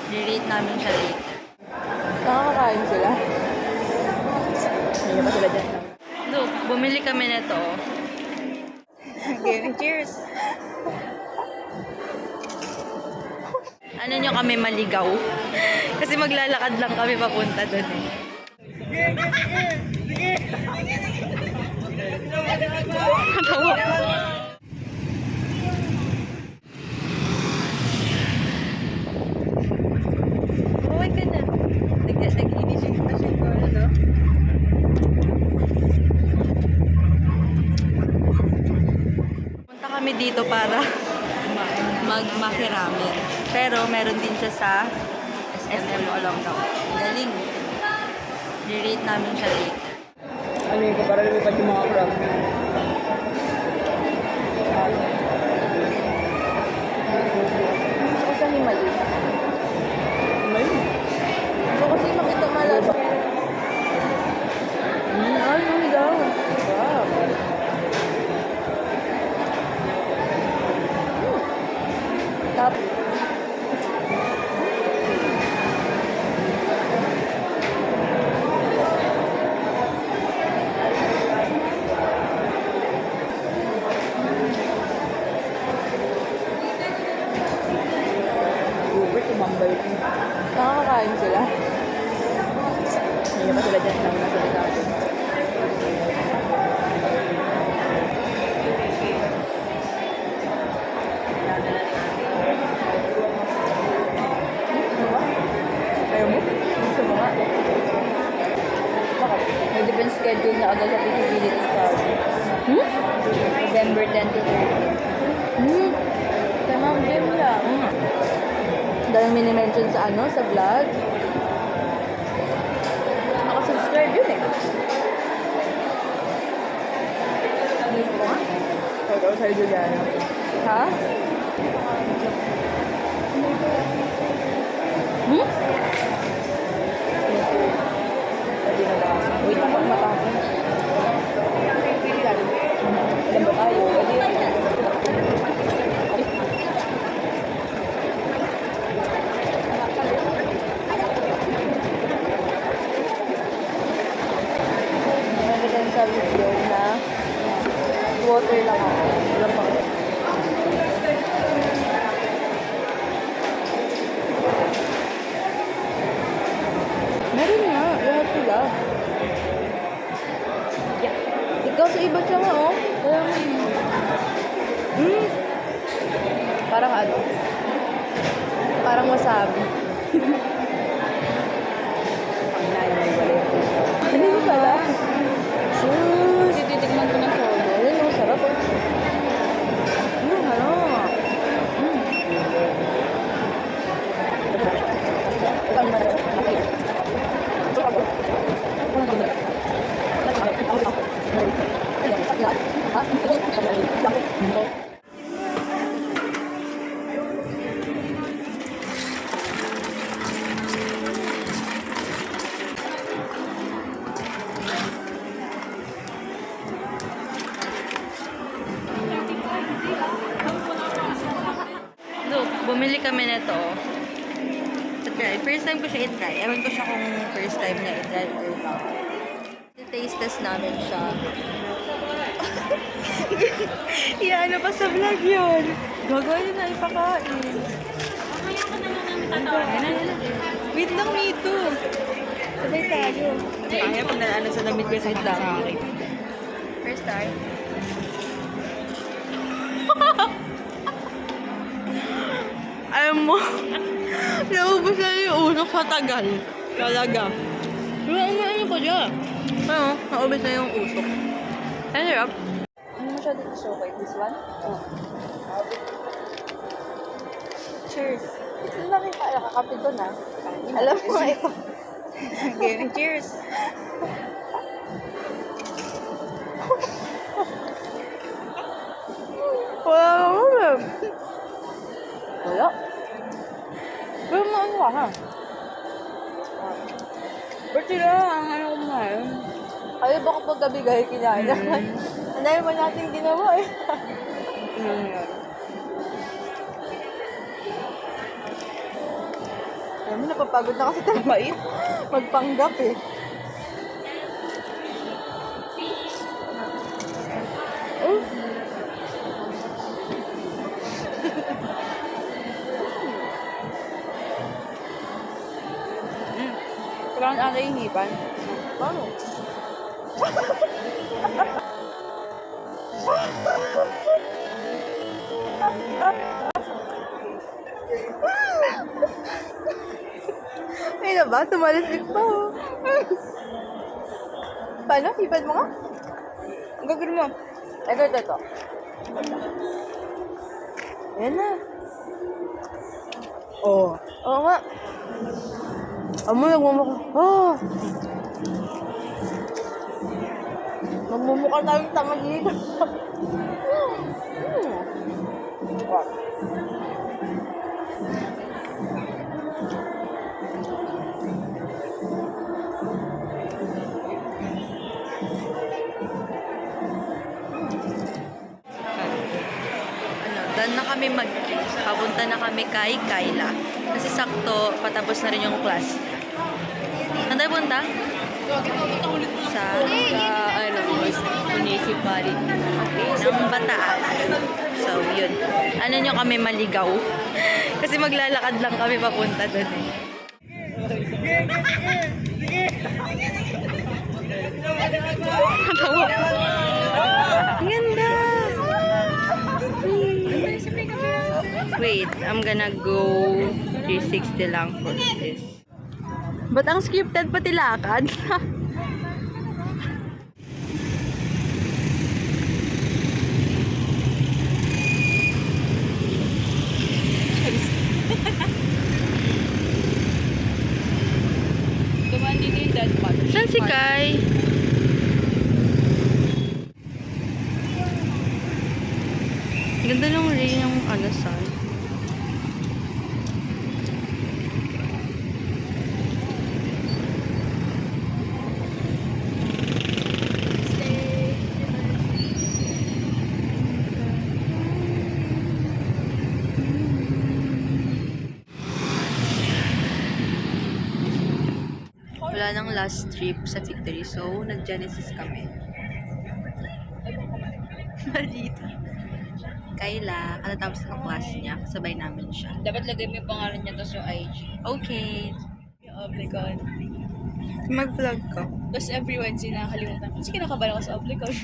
I-rate namin siya later. Nakakakain sila. Hindi pa sila dyan. Look, bumili kami nito. Okay, cheers! Ano nyo kami maligaw? Kasi maglalakad lang kami papunta doon eh. Tawa. Uy ka na. Nag-initiate pa siya ko, ano? Punta kami dito para magmakiramin. Pero meron din siya sa SM along the way. Galing. I-rate namin siya later. Ano yun ko, para lumipad yung mga crab. Gusto ko sa Himali. Himali? Gusto ko kasi makita malasa. Ano daw? Wow. Tapos, tumambay. Nakakakain sila. Hindi pa sila dyan lang nasa likado. Ayaw mo? Gusto mo nga? Bakit? May different schedule na agad sa feasibility study. November 10 to 13. Sa Mount Jim lang. Dahil mini-mention sa ano, sa vlog. Nakasubscribe yun eh. Dito ko nga. Ikaw sa'yo, Juliana. Ha? Sabi na ba? Wait ako matapon. Alam ba tayo? Sa video na water lang ako. Wala pa ako. Meron nga. Lahat sila. Yeah. Ikaw sa iba siya nga, oh. Parang ano? Parang wasabi. Ano yung pala? Sus! Titikman ko ng solo. Ayun, ang sarap oh. Ano? Look, bumili kami nito. First time ko siya i-try. Ewan ko siya kung first time niya i-try or not. I-taste test namin siya. Ano pa sa vlog yun? Gagawin yun na ipakain. Wait lang, me too. Sabay tayo. Kaya pag nalanan sa damit ko sa lang. First time. Alam mo, naubos na yung usok sa tagal. Talaga. Pero ano pa dyan? Ano, naubos na yung usok. Ang sarap. Ano mo siya dito show kayo? This one? Oh. Cheers. Ito lang yung kakapit ko na. Alam mo ito. Okay, cheers. Wala naman. Wala. Pero maano ka ha? Ba't sila ang ano kumain? Ay, baka pag gabi gaya kinain naman. Ang dami pa natin ginawa eh. Ano yun? Alam mo, napapagod na kasi tayo magpanggap eh. Oh. Parang ano yung hipan? Paano? Ay na ba? Tumalisik pa oh. Paano? Hipad mo nga? Ang gagawin mo. Ito. Ayan na. Oo. Oo nga. Amo, nagmumukha. Oh! Magmumukha tayong tanga dito. Done na kami papunta na kami kay Kayla. Kasi sakto, patapos na rin yung class. Saan tayo punta? Sa municipality ng Bataan. So, yun. Ano nyo kami maligaw? Kasi maglalakad lang kami papunta doon eh. Ang ganda! Wait, I'm gonna go 360 lang for this. Ba't ang scripted pati lakad? Dumaan din yung dead part. Saan si Kai? Ganda lang rin yung sun. Wala nang last trip sa Victory, so nag-Genesis kami. Malito. Kayla, katatapos ng class niya, kasabay namin siya. Dapat lagay mo yung pangalan niya tapos yung IG. Okay. Yung Oblicon. Mag-vlog ko. Tapos every Wednesday nakakalimutan ko. Kasi kinakabahan ako sa Oblicon.